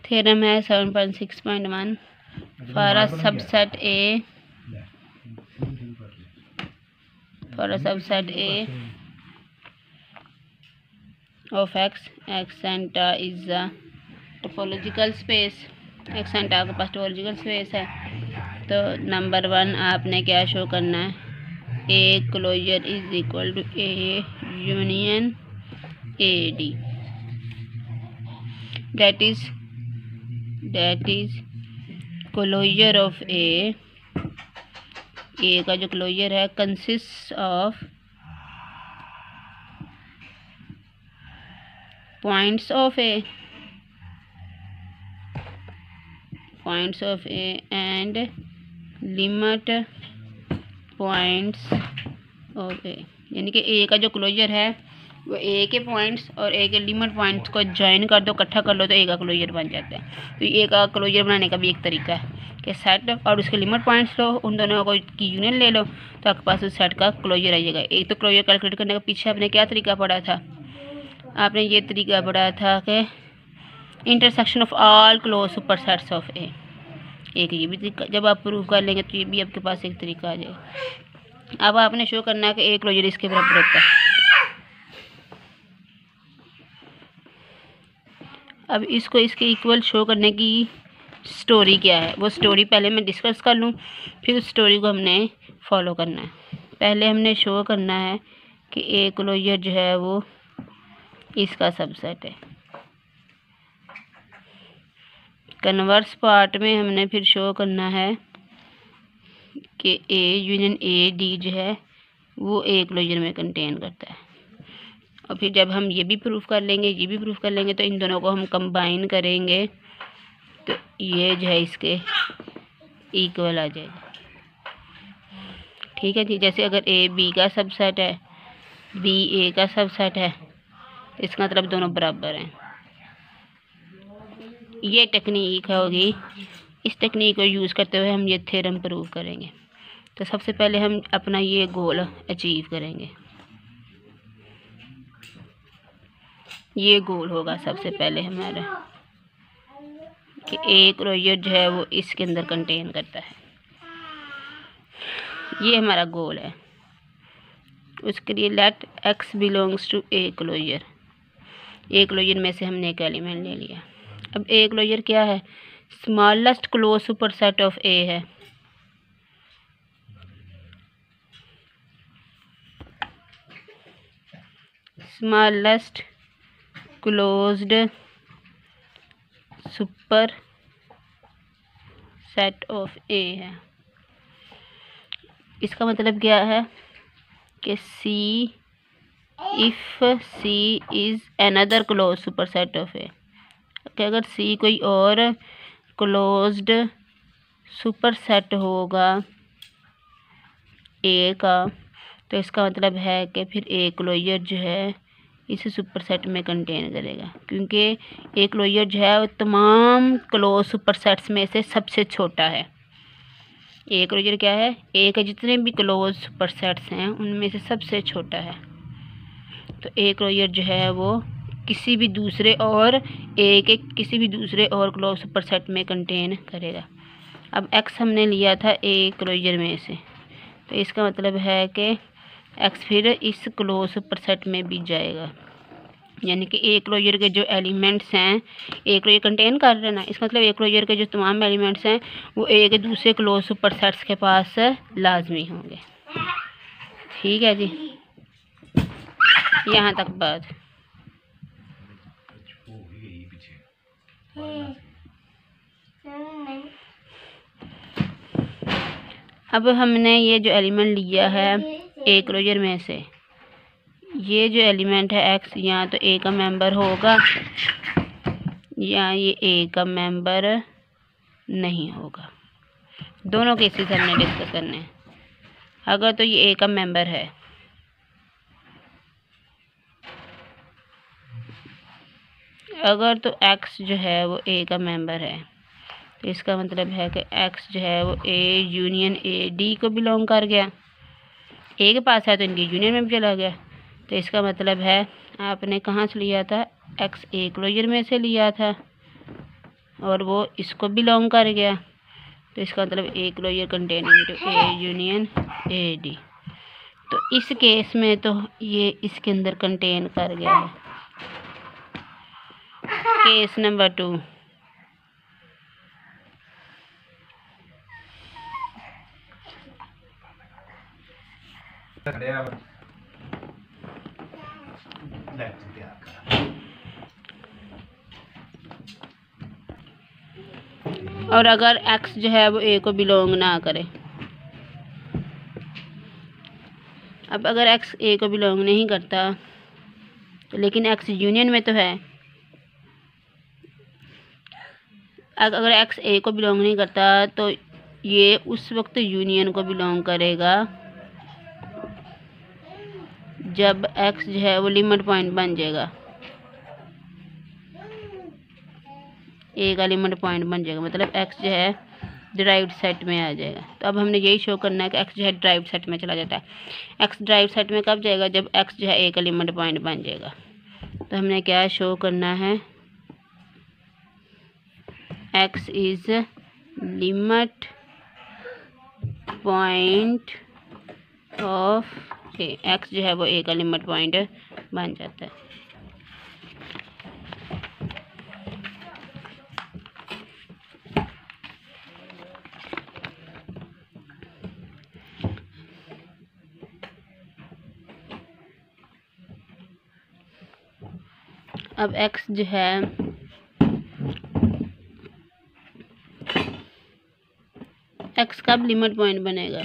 Theorem है 7.6.1 for a subset A of x and is a topological space। x and आपके पास topological space है, तो number 1 आपने क्या शो करना है, A closure is equal to A union A D, that is closure of A का जो closure है consist of points of A and limit points of A, यानी कि A का जो क्लोजर है वो A के पॉइंट्स और A के लिमिट पॉइंट्स को ज्वाइन कर दो, इकट्ठा कर लो तो A का क्लोजर बन जाता है। तो A का क्लोजर बनाने का भी एक तरीका है कि सेट और उसके लिमिट पॉइंट्स लो, उन दोनों को की यूनियन ले लो तो आपके पास उस सेट का क्लोजर आ जाएगा। एक तो क्लोजर कैलकुलेट करने का पीछे आपने क्या तरीका पढ़ा था, आपने ये तरीका पढ़ा था कि intersection of all closed supersets of A. एक ये भी तरीका जब आप प्रूव कर लेंगे तो ये भी आपके पास एक तरीका आ जाएगा। अब आपने शो करना है कि ए क्लोजर इसके बराबर होता है। अब इसको इसके इक्वल शो करने की स्टोरी क्या है, वो स्टोरी पहले मैं डिस्कस कर लूँ, फिर उस स्टोरी को हमने फॉलो करना है। पहले हमने शो करना है कि ए क्लोजर जो है वो इसका सबसेट है। कन्वर्स पार्ट में हमने फिर शो करना है कि ए यूनियन ए डी जो है वो ए क्लोजर में कंटेन करता है। और फिर जब हम ये भी प्रूफ कर लेंगे, ये भी प्रूफ कर लेंगे, तो इन दोनों को हम कंबाइन करेंगे तो ये जो है इसके इक्वल आ जाएगा। ठीक है जी। जैसे अगर ए बी का सबसेट है, बी ए का सबसेट है, इसका मतलब दोनों बराबर हैं। ये टेक्निक होगी, इस टेक्निक को यूज़ करते हुए हम ये थ्योरम प्रूव करेंगे। तो सबसे पहले हम अपना ये गोल अचीव करेंगे, ये गोल होगा सबसे पहले हमारा कि ए क्लोजर जो है वो इसके अंदर कंटेन करता है। ये हमारा गोल है। उसके लिए let X belongs to a closure, a closure में से हमने एक एलिमेंट ले लिया। अब ए क्लोजर क्या है, smallest closed superset of A है। Smallest closed super set of A है। इसका मतलब क्या है कि C if C is another closed superset of A, कि अगर सी कोई और क्लोज्ड सुपरसेट होगा ए का, तो इसका मतलब है कि फिर ए क्लोजर जो है इस सुपरसेट में कंटेन करेगा, क्योंकि ए क्लोजर जो है वो तमाम क्लोज सुपरसेट्स में से सबसे छोटा है। ए क्लोजर क्या है, ए के जितने भी क्लोज सुपरसेट्स हैं उनमें से सबसे छोटा है। तो ए क्लोजर जो है वो किसी भी दूसरे और ए के किसी भी दूसरे और क्लोज सुपरसेट में कंटेन करेगा। अब एक्स हमने लिया था ए क्लोजर में से, तो इसका मतलब है कि एक्स फिर इस क्लोज सुपरसेट में भी जाएगा, यानी कि ए क्लोजर के जो एलिमेंट्स हैं ए क्लोजर कंटेन कर रहे हैं ना, इसका मतलब ए क्लोजर के जो तमाम एलिमेंट्स हैं वो ए के दूसरे क्लोज सुपरसेट्स के पास लाजमी होंगे। ठीक है जी, यहाँ तक बात। अब हमने ये जो एलिमेंट लिया है ए क्लोजर में से, ये जो एलिमेंट है एक्स, या तो ए का मेंबर होगा या ये ए का मेंबर नहीं होगा। दोनों केसेस हमने डिस्कस करने हैं। अगर तो ये ए का मेंबर है, अगर तो एक्स जो है वो ए का मेंबर है, तो इसका मतलब है कि एक्स जो है वो ए यूनियन ए डी को बिलोंग कर गया। ए के पास है तो इनकी यूनियन में भी चला गया। तो इसका मतलब है आपने कहाँ से लिया था, एक्स ए क्लोजर में से लिया था, और वो इसको बिलोंग कर गया, तो इसका मतलब A closure containing to A union A D. तो इस केस में तो ये इसके अंदर कंटेन कर गया है। केस नंबर 2, और अगर x जो है वो a को बिलोंग ना करे, अब अगर x a को बिलोंग नहीं करता तो लेकिन x यूनियन में तो है, अगर x a को बिलोंग नहीं करता तो ये उस वक्त यूनियन को बिलोंग करेगा जब x जो है वो लिमिट पॉइंट बन जाएगा, a का लिमिट पॉइंट बन जाएगा, मतलब x जो है ड्राइव्ड सेट में आ जाएगा। तो अब हमने यही शो करना है कि x जो है ड्राइव्ड सेट में चला जाता है। x ड्राइव्ड सेट में कब जाएगा? जब x जो है a का लिमिट पॉइंट बन जाएगा। तो हमने क्या शो करना है? x is limit point of a, x जो है वो a का लिमिट पॉइंट बन जाता है। अब x जो है x कब लिमिट पॉइंट बनेगा?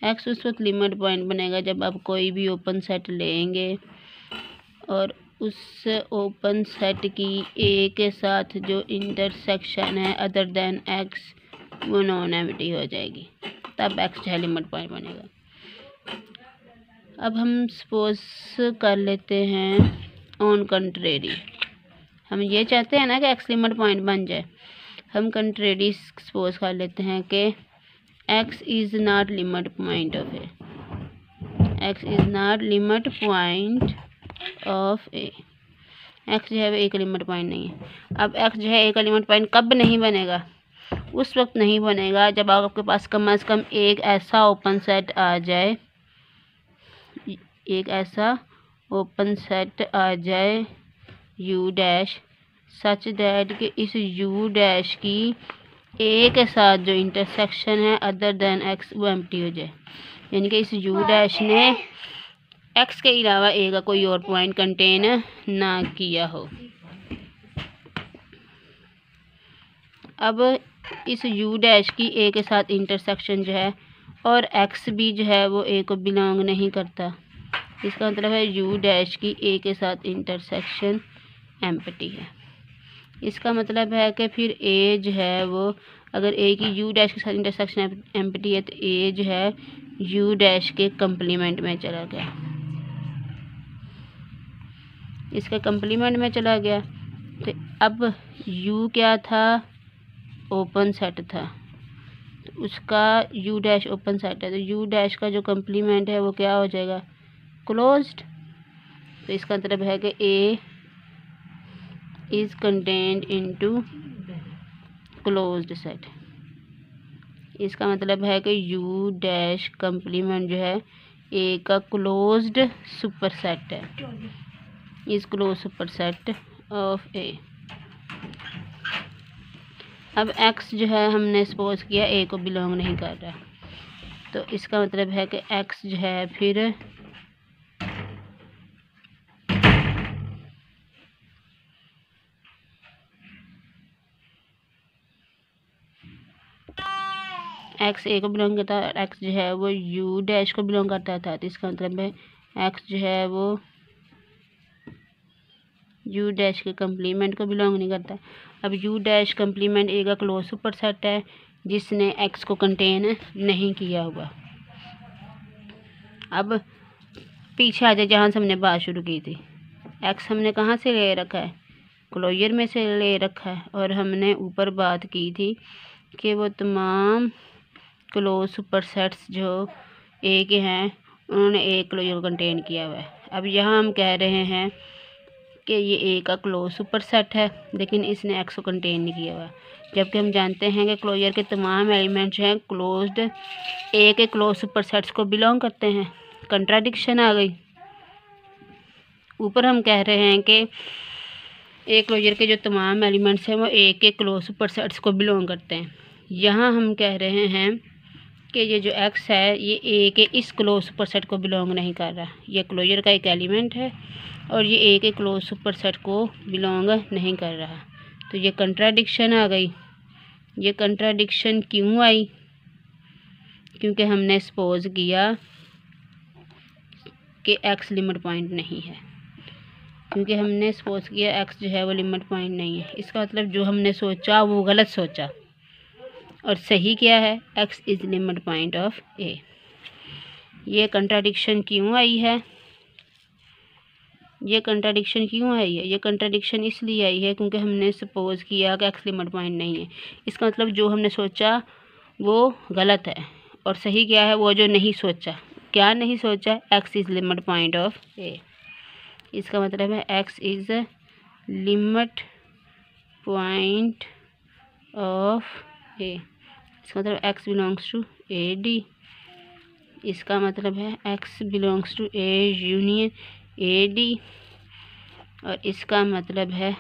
x उस वक्त लिमिट पॉइंट बनेगा जब आप कोई भी ओपन सेट लेंगे और उस ओपन सेट की a के साथ जो इंटरसेक्शन है अदर देन x वो नॉन एम्प्टी हो जाएगी, तब x जो है लिमिट पॉइंट बनेगा। अब हम सपोज कर लेते हैं ऑन कंट्रेरी, हम ये चाहते हैं ना कि x लिमिट पॉइंट बन जाए। हम कंट्रेरी सपोज कर लेते हैं कि x is not limit point of A, x is not limit point of A, x जो है वो ए का लिमिट पॉइंट नहीं है। अब x जो है ए का लिमिट पॉइंट कब नहीं बनेगा? उस वक्त नहीं बनेगा जब आपके पास कम से कम एक ऐसा ओपन सेट आ जाए, एक ऐसा ओपन सेट आ जाए u डैश सच दैट कि इस u डैश की a के साथ जो इंटरसेक्शन है अदर देन x वो एम्प्टी हो जाए, यानी कि इस u डैश ने x के अलावा a का कोई और पॉइंट कंटेन ना किया हो। अब इस u डैश की a के साथ इंटरसेक्शन जो है और x भी जो है वो a को बिलोंग नहीं करता, इसका मतलब है u डैश की a के साथ इंटरसेक्शन एम्प्टी है। इसका मतलब है कि फिर a जो है वो अगर a की u डैश के साथ इंटरसेक्शन एम्प्टी है तो a जो है u डैश के कंप्लीमेंट में चला गया, इसका कंप्लीमेंट में चला गया। तो अब u क्या था? ओपन सेट था, तो उसका u डैश ओपन सेट है, तो u डैश का जो कंप्लीमेंट है वो क्या हो जाएगा? क्लोज्ड। तो इसका मतलब है कि a is contained into closed set. इसका मतलब है कि u डैश कंप्लीमेंट जो है a का क्लोज्ड सुपर सेट है, is close super set of a। अब x जो है हमने सपोज किया a को बिलोंग नहीं कर रहा, तो इसका मतलब है कि x जो है फिर x a को बिलोंग करता है और x जो है वो u डैश को बिलोंग करता था, तो इसका मतलब है x जो है वो u डैश के कंप्लीमेंट को बिलोंग नहीं करता। अब u डैश कंप्लीमेंट a का क्लोज सुपर सेट है जिसने x को कंटेन नहीं किया हुआ। अब पीछे आ जाए जहाँ से हमने बात शुरू की थी, x हमने कहाँ से ले रखा है? क्लोजर में से ले रखा है, और हमने ऊपर बात की थी कि वो तमाम क्लोज सुपर सेट्स जो ए के हैं उन्होंने एक क्लोजर को कंटेन किया हुआ है। अब यहाँ हम कह रहे हैं कि ये ए का क्लोज सुपर सेट है, लेकिन इसने एक्स को कंटेन नहीं किया हुआ, जबकि हम जानते हैं कि क्लोजर के तमाम एलिमेंट्स हैं क्लोज्ड ए के क्लोज सुपर सेट्स को बिलोंग करते हैं। कंट्राडिक्शन आ गई। ऊपर हम कह रहे हैं कि ए क्लोजर के जो तमाम एलिमेंट्स हैं वो ए के क्लोज सुपर सेट्स को बिलोंग करते हैं। यहाँ हम कह रहे हैं कि ये जो एक्स है ये ए के इस क्लोज सुपर सेट को बिलोंग नहीं कर रहा। ये क्लोजर का एक एलिमेंट है और ये ए के क्लोज सुपर सेट को बिलोंग नहीं कर रहा। तो ये कंट्राडिक्शन आ गई। ये कंट्राडिक्शन क्यों आई? क्योंकि हमने सपोज किया कि एक्स लिमिट पॉइंट नहीं है। क्योंकि हमने सपोज किया एक्स जो है वो लिमिट पॉइंट नहीं है, इसका मतलब जो हमने सोचा वो गलत सोचा, और सही क्या है? X is limit point of A. ये कंट्राडिक्शन क्यों आई है? ये कंट्राडिक्शन क्यों आई है? ये कंट्राडिक्शन इसलिए आई है क्योंकि हमने सपोज किया कि एक्स लिमिट पॉइंट नहीं है। इसका मतलब जो हमने सोचा वो गलत है, और सही क्या है? वो जो नहीं सोचा। क्या नहीं सोचा? X is limit point of A. इसका मतलब है X is limit point of A. इसका मतलब X belongs to A D. इसका मतलब है X belongs to A union A D. और इसका मतलब है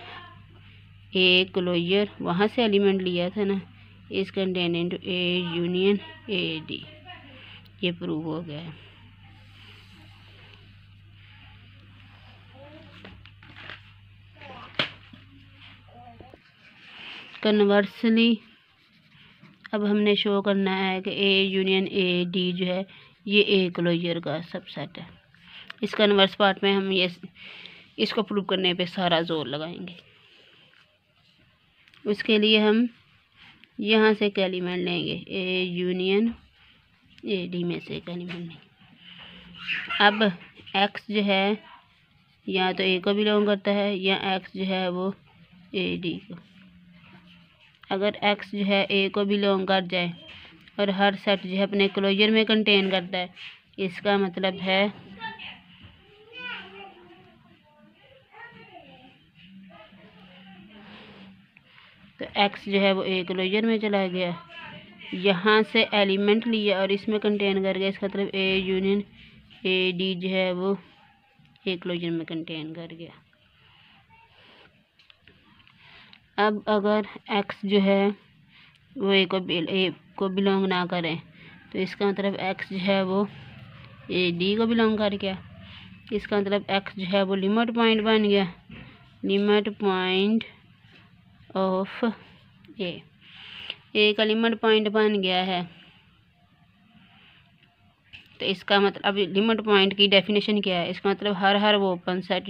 ए क्लोजर, वहाँ से एलिमेंट लिया था ना, is contain into A union A D. ये प्रूव हो गया है। कन्वर्सली अब हमने शो करना है कि ए यूनियन ए डी जो है ये ए क्लोजर का सबसेट है। इस कन्वर्स पार्ट में हम इसको प्रूव करने पे सारा जोर लगाएंगे। उसके लिए हम यहाँ से एक एलिमेंट लेंगे, ए यूनियन ए डी में से एक एलिमेंट लेंगे। अब एक्स जो है या तो ए को बिलोंग करता है या एक्स जो है वो ए डी को। अगर एक्स जो है ए को बिलोंग कर जाए और हर सेट जो है अपने क्लोजर में कंटेन करता है, इसका मतलब है तो एक्स जो है वो ए क्लोजर में चला गया, यहाँ से एलिमेंट लिया और इसमें कंटेन कर गया। इसका मतलब ए यूनियन ए डी जो है वो ए क्लोजर में कंटेन कर गया। अब अगर एक्स जो है वो ए को बिलोंग ना करें, तो इसका मतलब एक्स जो है वो ए डी को बिलोंग कर गया। इसका मतलब एक्स जो है वो लिमिट पॉइंट बन गया, लिमिट पॉइंट ऑफ ए का लिमिट पॉइंट बन गया है। तो इसका मतलब अब लिमिट पॉइंट की डेफिनेशन क्या है? इसका मतलब हर वो ओपन सेट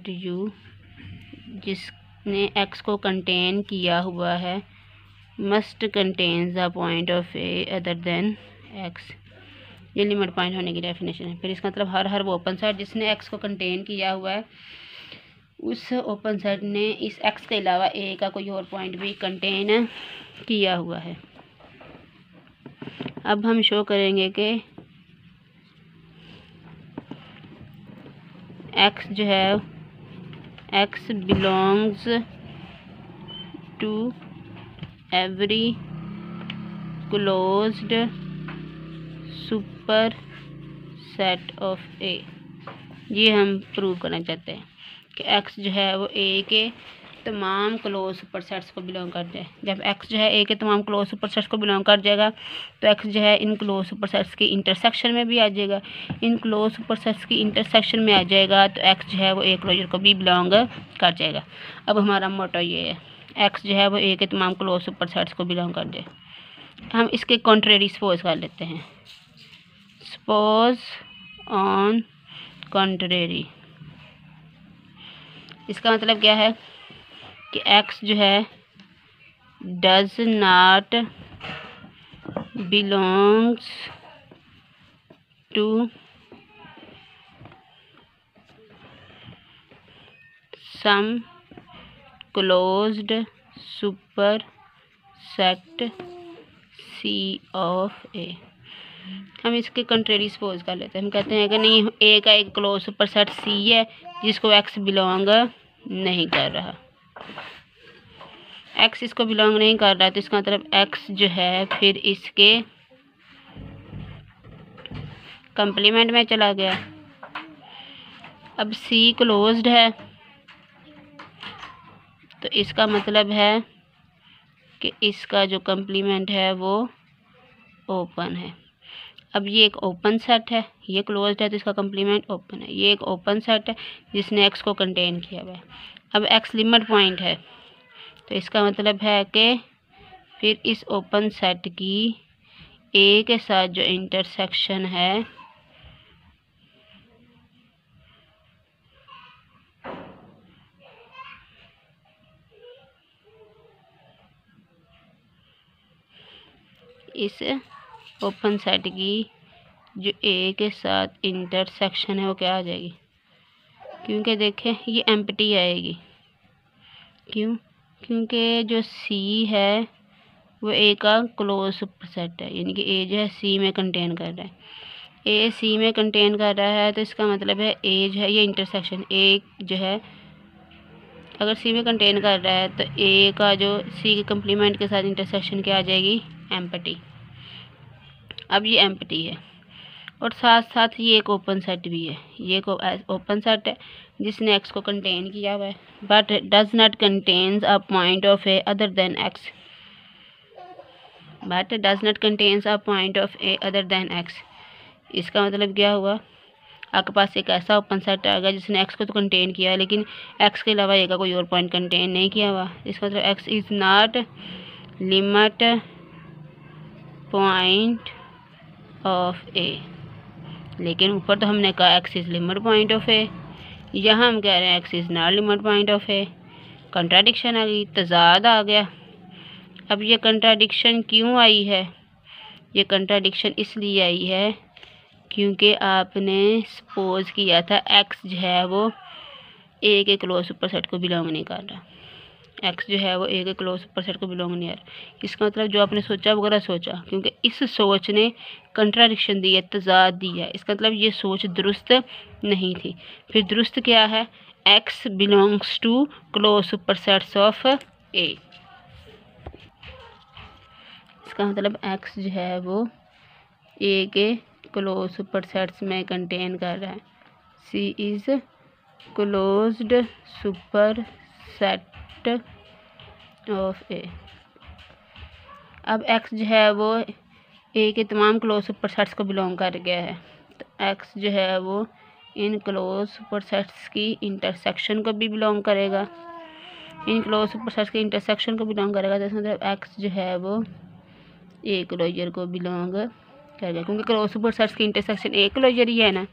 यू जिसने एक्स को कंटेन किया हुआ है must contains the point of A other than x. ये लिमिट पॉइंट होने की डेफिनेशन है। फिर इसका मतलब हर वो ओपन सेट जिसने एक्स को कंटेन किया हुआ है उस ओपन सेट ने इस एक्स के अलावा ए का कोई और पॉइंट भी कंटेन किया हुआ है। अब हम शो करेंगे कि एक्स जो है X belongs to every closed super set of A. ये हम प्रूव करना चाहते हैं कि एक्स जो है वो ए के तमाम क्लोज सुपर सेट्स को बिलोंग कर जाए। जब एक्स जो है ए के तमाम क्लोज सुपर सेट्स को बिलोंग कर जाएगा तो एक्स जो है इन क्लोज सुपर सेट्स की इंटरसेक्शन में भी आ जाएगा। इन क्लोज सुपर सेट्स की इंटरसेक्शन में आ जाएगा तो एक्स जो है वो ए क्लोजर को भी बिलोंग कर जाएगा। अब हमारा मोटो ये है, एक्स जो है वो ए के तमाम क्लोज सुपर सेट्स को बिलोंग कर जाए। हम इसके कॉन्ट्रेरी सपोज कर लेते हैं। सपोज ऑन कॉन्ट्रेरी, इसका मतलब क्या है कि एक्स जो है does not belongs to some closed super set C of A. हम इसके कंट्रेरी सपोज कर लेते हैं। हम कहते हैं कि नहीं, ए का एक क्लोज सुपरसेट सी है जिसको एक्स बिलोंग नहीं कर रहा, एक्स इसको बिलोंग नहीं कर रहा, तो इसका मतलब एक्स जो है फिर इसके कंप्लीमेंट में चला गया। अब सी क्लोज्ड है तो इसका मतलब है कि इसका जो कंप्लीमेंट है वो ओपन है। अब ये एक ओपन सेट है, ये क्लोज्ड है तो इसका कंप्लीमेंट ओपन है। ये एक ओपन सेट है जिसने एक्स को कंटेन किया हुआ है। अब एक्स लिमिट पॉइंट है तो इसका मतलब है कि फिर इस ओपन सेट की ए के साथ जो इंटरसेक्शन है इस ओपन सेट की जो ए के साथ इंटरसेक्शन है वो क्या आ जाएगी, क्योंकि देखें ये एम्प्टी आएगी। क्यों? क्योंकि जो सी है वो ए का क्लोज सुपरसेट है, यानी कि ए जो है सी में कंटेन कर रहा है। ए सी में कंटेन कर रहा है तो इसका मतलब है ए जो है ये इंटरसेक्शन ए जो है अगर सी में कंटेन कर रहा है तो ए का जो सी के कंप्लीमेंट के साथ इंटरसेक्शन क्या आ जाएगी, एम्प्टी। अब ये एम्प्टी है और साथ साथ ये एक ओपन सेट भी है। ये एक ओपन सेट है जिसने एक्स को कंटेन किया हुआ है, but does not contains a point of A other than x, but does not contains a point of A other than x. इसका मतलब क्या हुआ, आपके पास एक ऐसा ओपन सेट आ गया जिसने एक्स को तो कंटेन किया है लेकिन एक्स के अलावा ए का कोई और पॉइंट कंटेन नहीं किया हुआ। इसका मतलब X is not limit point of A. लेकिन ऊपर तो हमने कहा X is limit point of A, यहाँ हम कह रहे हैं X is not limit point of A. Contradiction आ गई, तजाद आ गया। अब ये कंट्राडिक्शन क्यों आई है, ये कंट्राडिक्शन इसलिए आई है क्योंकि आपने सपोज किया था एक्स जो है वो ए के क्लोज सुपरसेट को बिलोंग नहीं कर रहा, एक्स जो है वो ए के क्लोज सुपरसेट को बिलोंग नहीं कर रहा। इसका मतलब जो आपने सोचा वगैरह सोचा, क्योंकि इस सोच ने कंट्राडिक्शन दी है, तजाद दी है, इसका मतलब ये सोच दुरुस्त नहीं थी। फिर दुरुस्त क्या है, X belongs to closed supersets of A. इसका मतलब एक्स जो है वो ए के क्लोज सुपरसेट्स में कंटेन कर रहा है। सी इज़ क्लोज्ड सुपरसेट ऑफ ए। अब एक्स जो है वो ए के तमाम क्लोज सुपरसेट्स को बिलोंग कर गया है, तो एक्स जो है वो इन क्लोज सुपरसेट्स की इंटरसेक्शन को भी बिलोंग करेगा, इन क्लोज सुपरसेट्स के इंटरसेक्शन को बिलोंग करेगा। तो मतलब एक्स जो है वो ए क्लोजर को बिलोंग करेगा, क्योंकि क्लोज सुपरसेट्स की इंटरसेक्शन ए क्लोजर ही है ना।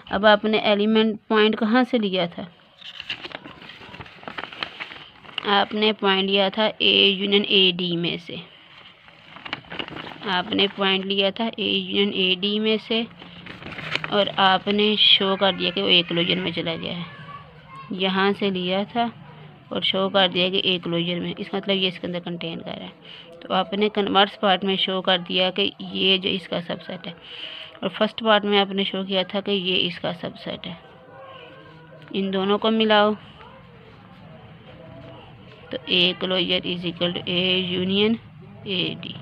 अब आपने एलिमेंट पॉइंट कहाँ से लिया था, आपने पॉइंट लिया था ए यूनियन ए डी में से, आपने पॉइंट लिया था ए यूनियन ए डी में से और आपने शो कर दिया कि वो ए क्लोजर में चला गया है। यहाँ से लिया था और शो कर दिया कि ए क्लोजर में, इसका मतलब ये इसके अंदर कंटेन कर रहा है। तो आपने कन्वर्स पार्ट में शो कर दिया कि ये जो इसका सबसेट है, और फर्स्ट पार्ट में आपने शो किया था कि ये इसका सबसेट है। इन दोनों को मिलाओ तो A closure is equal to A union A D.